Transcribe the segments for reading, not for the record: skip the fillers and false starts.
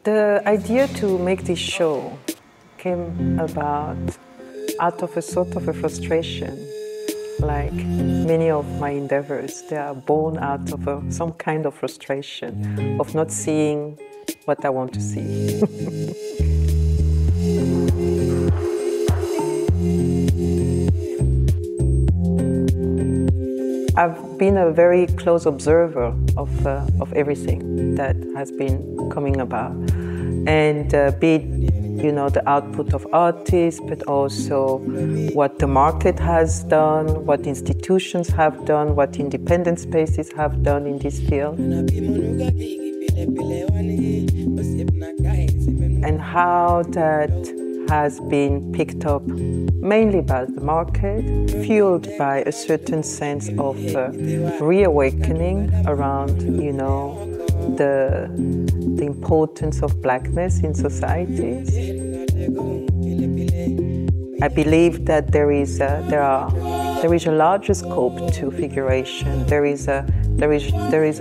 The idea to make this show came about out of a sort of a frustration. Like many of my endeavors, they are born out of some kind of frustration of not seeing what I want to see. I've been a very close observer of everything that has been coming about, and be it, you know, the output of artists, but also what the market has done, what institutions have done, what independent spaces have done in this field, and how that has been picked up mainly by the market, fueled by a certain sense of reawakening around, you know, the importance of blackness in societies. I believe that there is a larger scope to figuration. There is a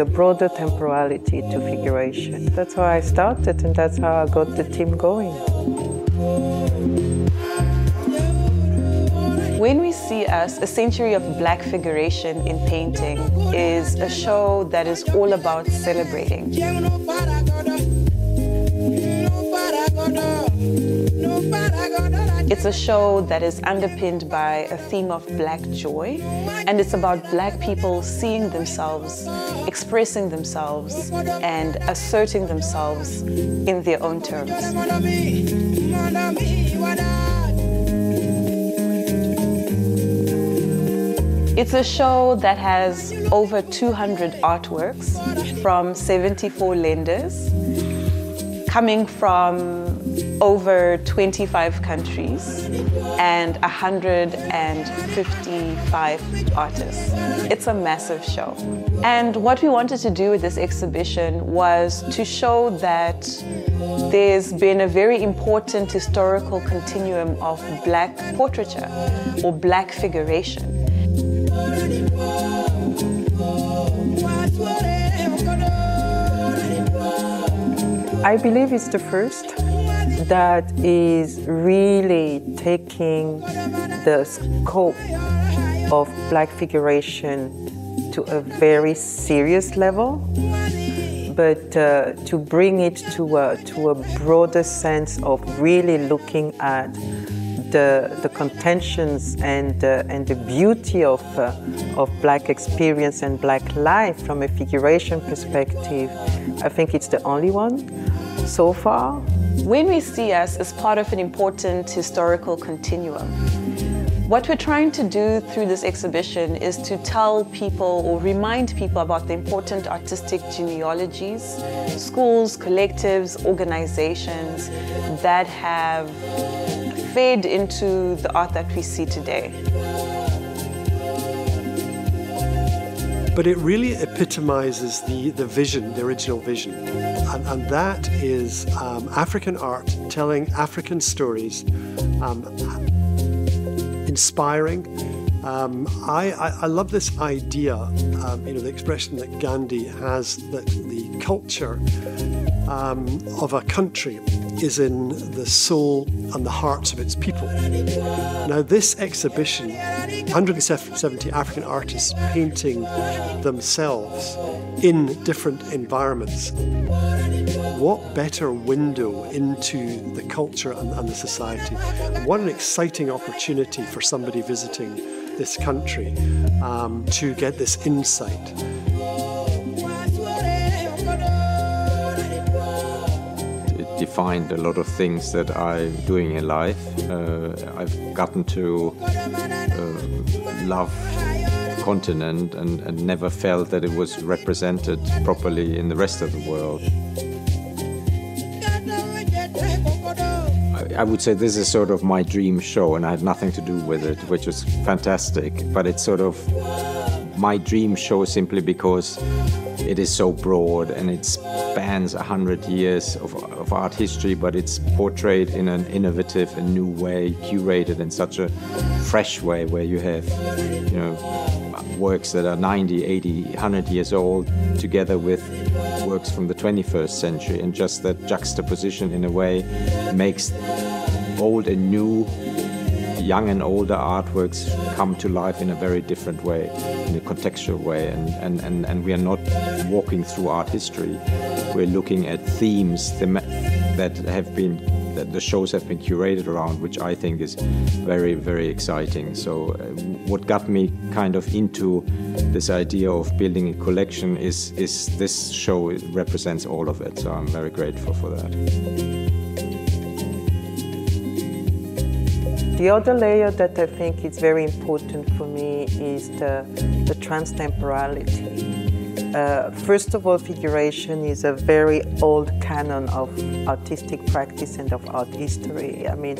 broader temporality to figuration. That's how I started, and that's how I got the team going. When We See Us, A Century of Black Figuration in Painting is a show that is all about celebrating. It's a show that is underpinned by a theme of black joy, and it's about black people seeing themselves, expressing themselves, and asserting themselves in their own terms. It's a show that has over 200 artworks from 74 lenders, coming from over 25 countries and 155 artists. It's a massive show. And what we wanted to do with this exhibition was to show that there's been a very important historical continuum of black portraiture or black figuration. I believe it's the first that is really taking the scope of black figuration to a very serious level, but to bring it to a broader sense of really looking at the contentions and the beauty of black experience and black life from a figuration perspective. I think it's the only one so far. When We See Us is part of an important historical continuum. What we're trying to do through this exhibition is to tell people or remind people about the important artistic genealogies, schools, collectives, organizations that have fed into the art that we see today. But it really epitomizes the vision, the original vision. And that is African art telling African stories, inspiring. I love this idea, the expression that Gandhi has, that the culture of a country is in the soul and the hearts of its people. Now this exhibition, 170 African artists painting themselves in different environments. What better window into the culture and the society? What an exciting opportunity for somebody visiting this country to get this insight. Defined a lot of things that I'm doing in life. I've gotten to love the continent and never felt that it was represented properly in the rest of the world. I would say this is sort of my dream show, and I had nothing to do with it, which was fantastic, but it's sort of my dream show simply because it is so broad and it spans 100 years of art history, but it's portrayed in an innovative and new way, curated in such a fresh way where you have, you know, works that are 90, 80, 100 years old together with works from the 21st century, and just that juxtaposition in a way makes old and new, young and older artworks come to life in a very different way, in a contextual way, and we are not walking through art history. We're looking at themes that the shows have been curated around, which I think is very, very exciting. So what got me kind of into this idea of building a collection is this show. It represents all of it, so I'm very grateful for that. The other layer that I think is very important for me is the transtemporality. First of all, figuration is a very old canon of artistic practice and of art history. I mean,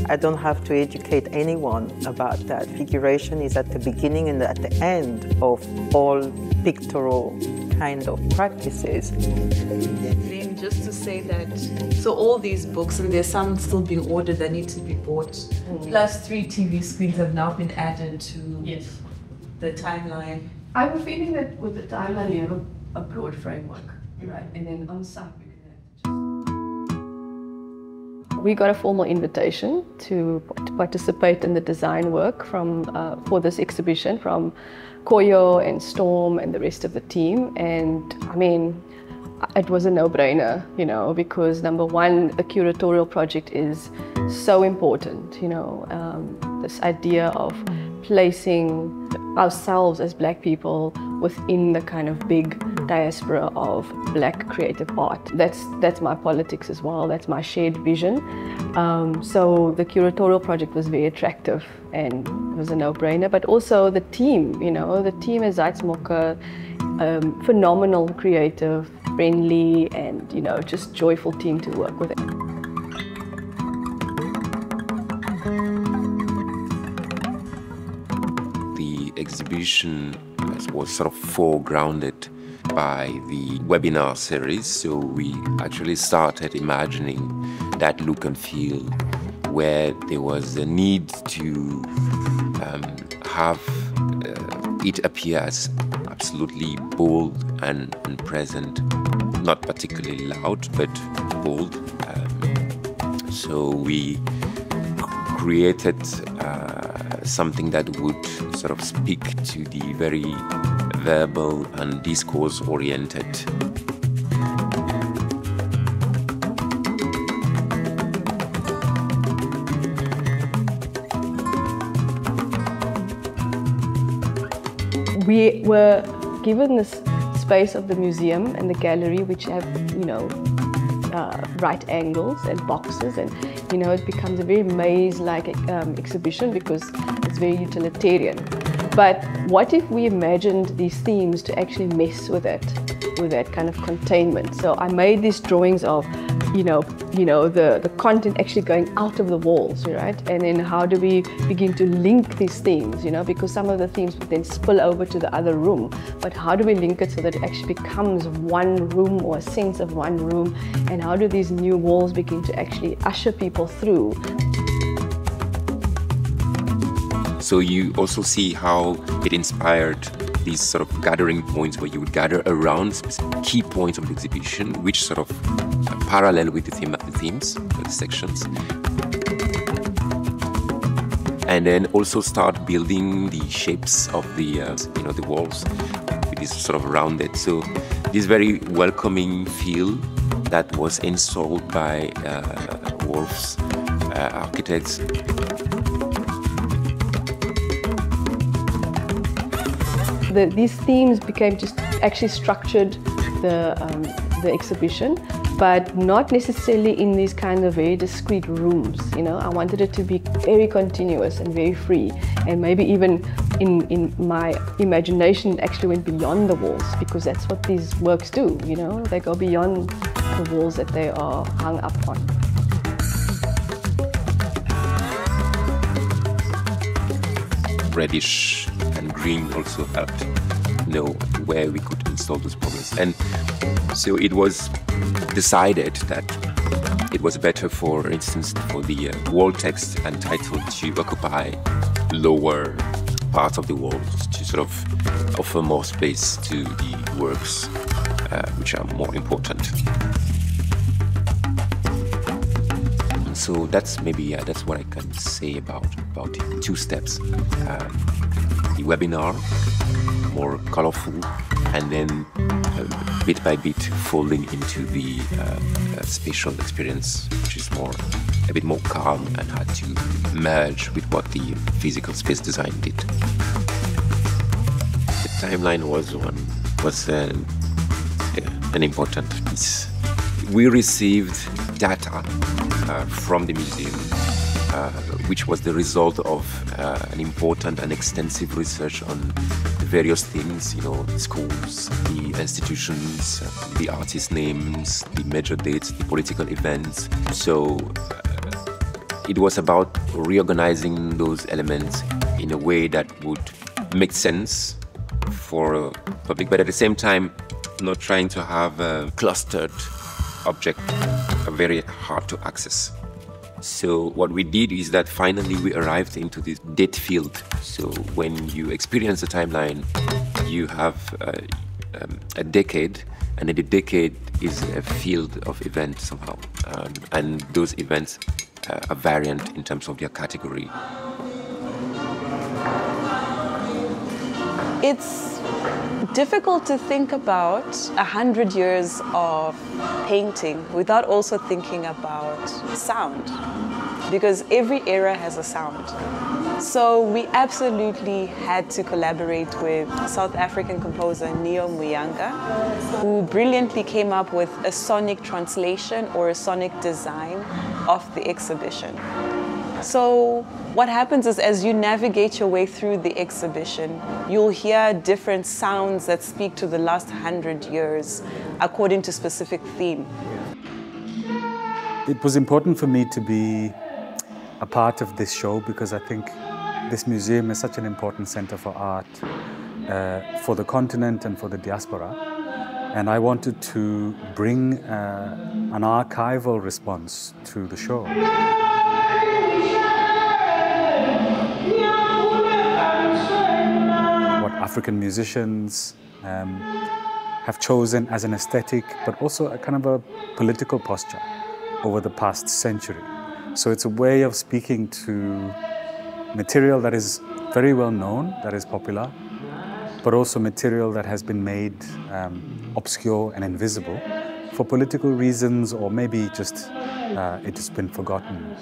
I don't have to educate anyone about that. Figuration is at the beginning and at the end of all pictorial kind of practices. Then just to say that, so all these books, and there's some still being ordered that need to be bought, plus 3 TV screens have now been added to the timeline. I have a feeling that with the timeline you have a broad framework, right? And then on site we can We got a formal invitation to participate in the design work for this exhibition from Koyo and Storm and the rest of the team. And I mean, it was a no-brainer, you know, because number one, the curatorial project is so important, you know, this idea of placing ourselves as Black people within the kind of big diaspora of Black creative art. That's my politics as well, that's my shared vision. So the curatorial project was very attractive and it was a no-brainer, but also the team, you know, the team at Zeitz MOCAA, phenomenal, creative, friendly, and, you know, just joyful team to work with. The exhibition was sort of foregrounded by the webinar series, so we actually started imagining that look and feel where there was a need to have it appear as absolutely bold and present, not particularly loud, but bold. So we created something that would sort of speak to the very verbal and discourse-oriented. We were given this space of the museum and the gallery, which have, you know, right angles and boxes, and, you know, it becomes a very maze-like exhibition because it's very utilitarian. But what if we imagined these themes to actually mess with that kind of containment? So I made these drawings of, you know, the content actually going out of the walls, right? And then how do we begin to link these themes, you know, because some of the themes would then spill over to the other room. But how do we link it so that it actually becomes one room or a sense of one room? And how do these new walls begin to actually usher people through? So you also see how it inspired these sort of gathering points where you would gather around key points of the exhibition, which sort of parallel with the themes, the sections. And then also start building the shapes of the, you know, the walls with this sort of rounded. So this very welcoming feel that was installed by Wolf's architects. These themes became just actually structured the exhibition, but not necessarily in these kind of very discrete rooms. You know, I wanted it to be very continuous and very free, and maybe even in my imagination actually went beyond the walls, because that's what these works do. You know, they go beyond the walls that they are hung up on. Reddish and green also helped know where we could install those programs. And so it was decided that it was better, for instance, for the wall text and title to occupy lower part of the walls to sort of offer more space to the works which are more important. So that's maybe that's what I can say about it. 2 steps: the webinar, more colorful, and then bit by bit folding into the spatial experience, which is a bit more calm and had to merge with what the physical space design did. The timeline was an important piece. We received data from the museum, which was the result of an important and extensive research on the various things, the schools, the institutions, the artist names, the major dates, the political events. So it was about reorganizing those elements in a way that would make sense for a public, but at the same time not trying to have a clustered object, very hard to access. So what we did is that finally we arrived into this date field. So when you experience a timeline, you have a decade, and then the decade is a field of events somehow. And those events are variant in terms of their category. It's difficult to think about 100 years of painting without also thinking about sound, because every era has a sound. So we absolutely had to collaborate with South African composer Neo Muyanga, who brilliantly came up with a sonic translation or a sonic design of the exhibition. So what happens is, as you navigate your way through the exhibition, you'll hear different sounds that speak to the last 100 years according to specific theme. It was important for me to be a part of this show because I think this museum is such an important center for art for the continent and for the diaspora. And I wanted to bring an archival response to the show. African musicians have chosen as an aesthetic, but also a kind of a political posture over the past century. So it's a way of speaking to material that is very well known, that is popular, but also material that has been made obscure and invisible for political reasons, or maybe just it has been forgotten,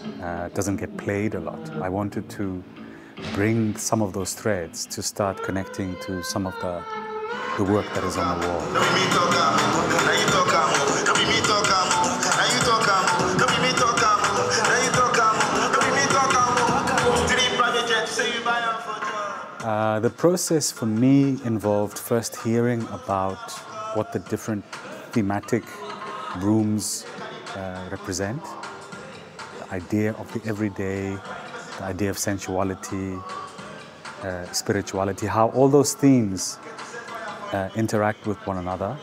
doesn't get played a lot. I wanted to bring some of those threads to start connecting to some of the work that is on the wall. The process for me involved first hearing about what the different thematic rooms represent, the idea of the everyday, the idea of sensuality, spirituality, how all those themes interact with one another.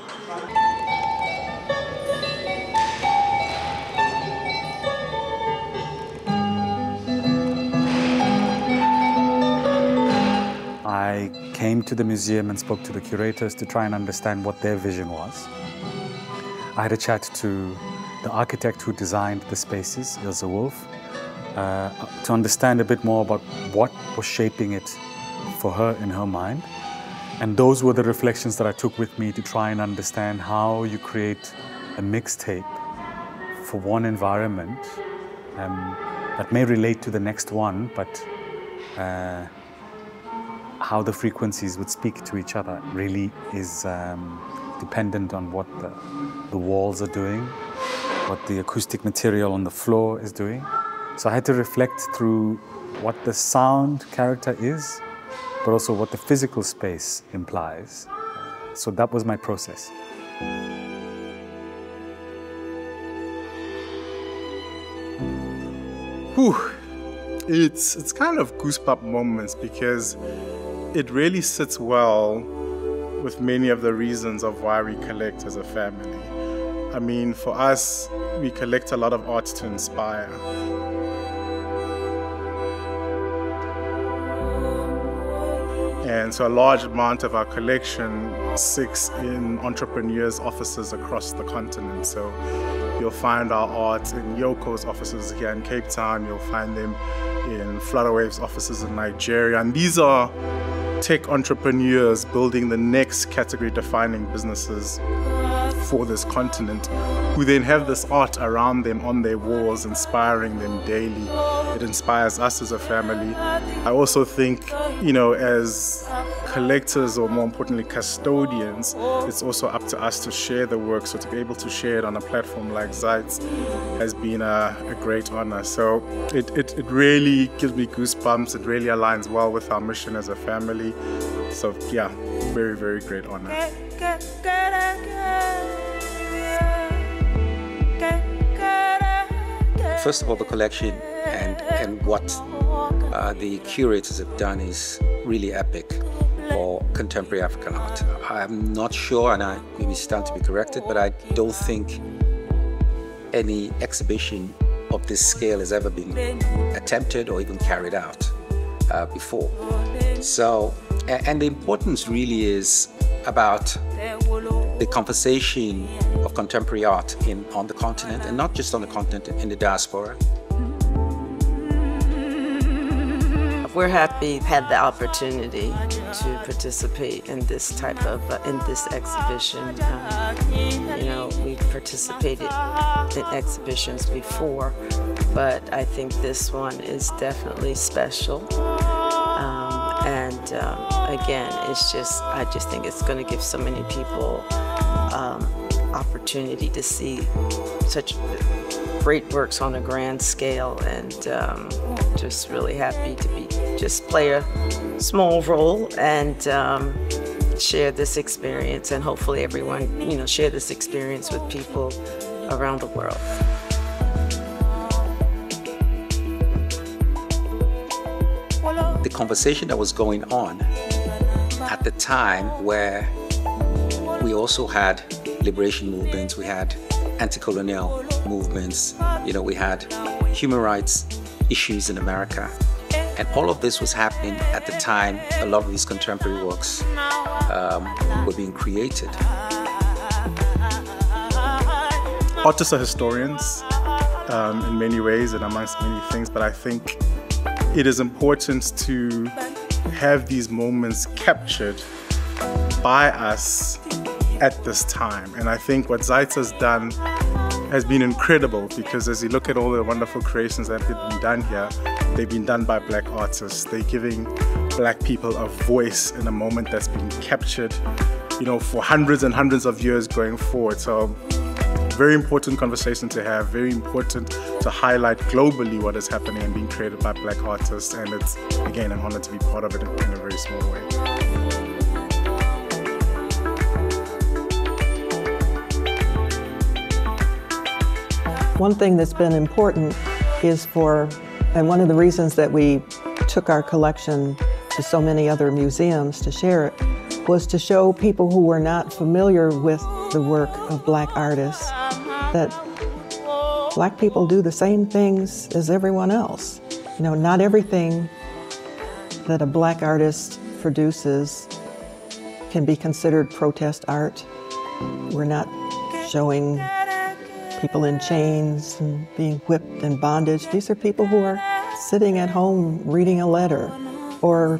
I came to the museum and spoke to the curators to try and understand what their vision was. I had a chat to the architect who designed the spaces, Ilse Wolf, to understand a bit more about what was shaping it for her in her mind. And those were the reflections that I took with me to try and understand how you create a mixtape for one environment that may relate to the next one, but how the frequencies would speak to each other really is dependent on what the walls are doing, what the acoustic material on the floor is doing. So I had to reflect through what the sound character is, but also what the physical space implies. So that was my process. Whew. It's kind of goosebump moments because it really sits well with many of the reasons of why we collect as a family. I mean, for us, we collect a lot of art to inspire. And so a large amount of our collection sits in entrepreneurs' offices across the continent. So you'll find our art in Yoko's offices here in Cape Town. You'll find them in Flutterwave's offices in Nigeria. And these are tech entrepreneurs building the next category-defining businesses for this continent, who then have this art around them on their walls, inspiring them daily. It inspires us as a family. I also think, you know, as collectors, or more importantly custodians, it's also up to us to share the work. So to be able to share it on a platform like Zeitz has been a great honor. So it really gives me goosebumps. It really aligns well with our mission as a family. So yeah, very, very great honor. First of all, the collection and what the curators have done is really epic for contemporary African art. I'm not sure, and I maybe stand to be corrected, but I don't think any exhibition of this scale has ever been attempted or even carried out before. So, and the importance really is about the conversation of contemporary art on the continent, and not just on the continent, in the diaspora. We're happy to have the opportunity to participate in this type of, in this exhibition. You know, we've participated in exhibitions before, but I think this one is definitely special. Again, I just think it's going to give so many people opportunity to see such great works on a grand scale, and just really happy to just play a small role and share this experience, and hopefully everyone, you know, share this experience with people around the world. The conversation that was going on at the time, where we also had liberation movements, we had anti-colonial movements, you know, we had human rights issues in America. And all of this was happening at the time a lot of these contemporary works were being created. Artists are historians in many ways and amongst many things, but I think it is important to have these moments captured by us at this time. And I think what Zeitz has done has been incredible, because as you look at all the wonderful creations that have been done here, they've been done by Black artists. They're giving Black people a voice in a moment that's been captured, you know, for hundreds and hundreds of years going forward. So very important conversation to have, very important to highlight globally what is happening and being created by Black artists. And it's, again, an honor to be part of it in a very small way. One thing that's been important is and one of the reasons that we took our collection to so many other museums to share it, was to show people who were not familiar with the work of Black artists that Black people do the same things as everyone else. You know, not everything that a Black artist produces can be considered protest art. We're not showing people in chains and being whipped in bondage. These are people who are sitting at home reading a letter, or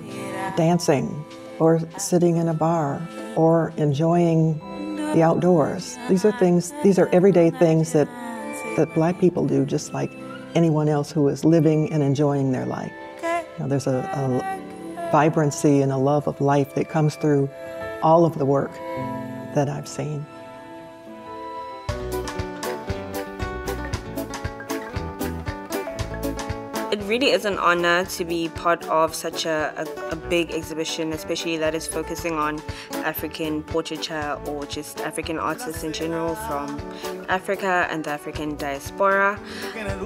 dancing, or sitting in a bar, or enjoying the outdoors. These are everyday things that Black people do, just like anyone else who is living and enjoying their life. You know, there's a vibrancy and a love of life that comes through all of the work that I've seen. It really is an honor to be part of such a big exhibition, especially that is focusing on African portraiture or just African artists in general from Africa and the African diaspora.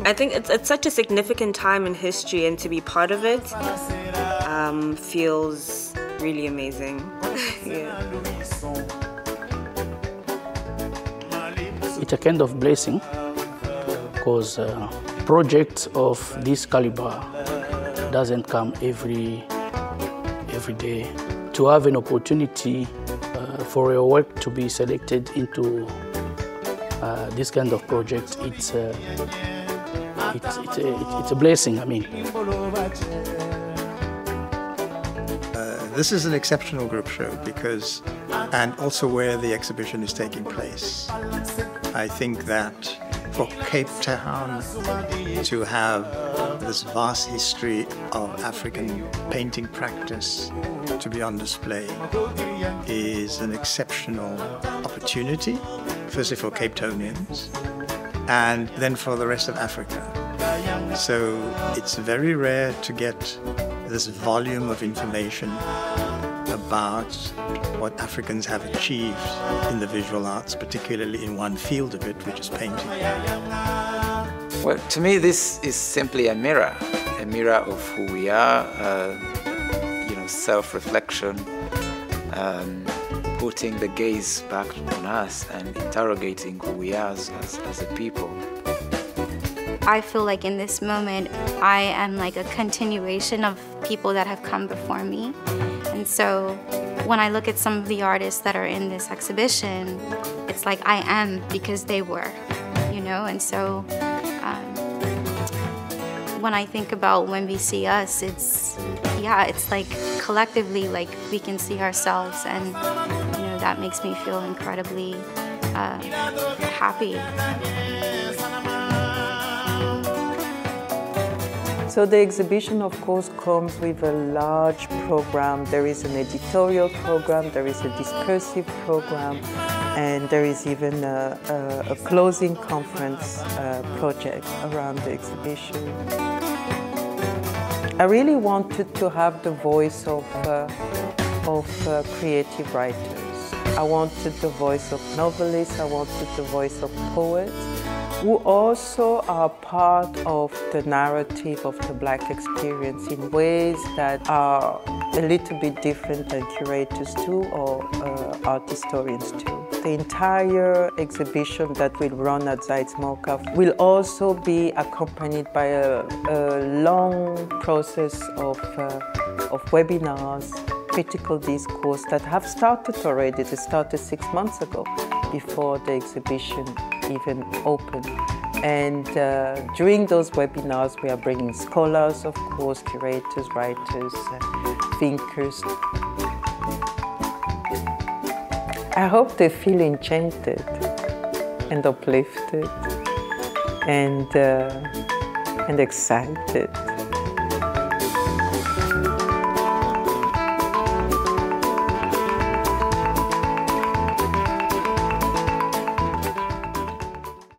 I think it's such a significant time in history, and to be part of it feels really amazing. Yeah. it's a kind of blessing, because projects of this caliber doesn't come every day. To have an opportunity for your work to be selected into this kind of project, it's a blessing, I mean. This is an exceptional group show because, and also where the exhibition is taking place. I think that for Cape Town to have this vast history of African painting practice to be on display is an exceptional opportunity, firstly for Cape Townians, and then for the rest of Africa. So it's very rare to get this volume of information about what Africans have achieved in the visual arts, particularly in one field of it, which is painting. Well, to me, this is simply a mirror of who we are, self-reflection, putting the gaze back on us and interrogating who we are as a people. I feel like in this moment, I am like a continuation of people that have come before me. And so when I look at some of the artists that are in this exhibition, it's like I am because they were, And so when I think about when we see us, it's like collectively, like we can see ourselves, and that makes me feel incredibly happy. So the exhibition, of course, comes with a large program. There is an editorial program, there is a discursive program, and there is even a closing conference project around the exhibition. I really wanted to have the voice of creative writers. I wanted the voice of novelists, I wanted the voice of poets, who also are part of the narrative of the Black experience in ways that are a little bit different than curators do or art historians do. The entire exhibition that will run at Zeitz MOCAA will also be accompanied by a long process of webinars, critical discourse that have started already. They started 6 months ago, before the exhibition even opened. And during those webinars, we are bringing scholars, of course, curators, writers, thinkers. I hope they feel enchanted and uplifted and excited.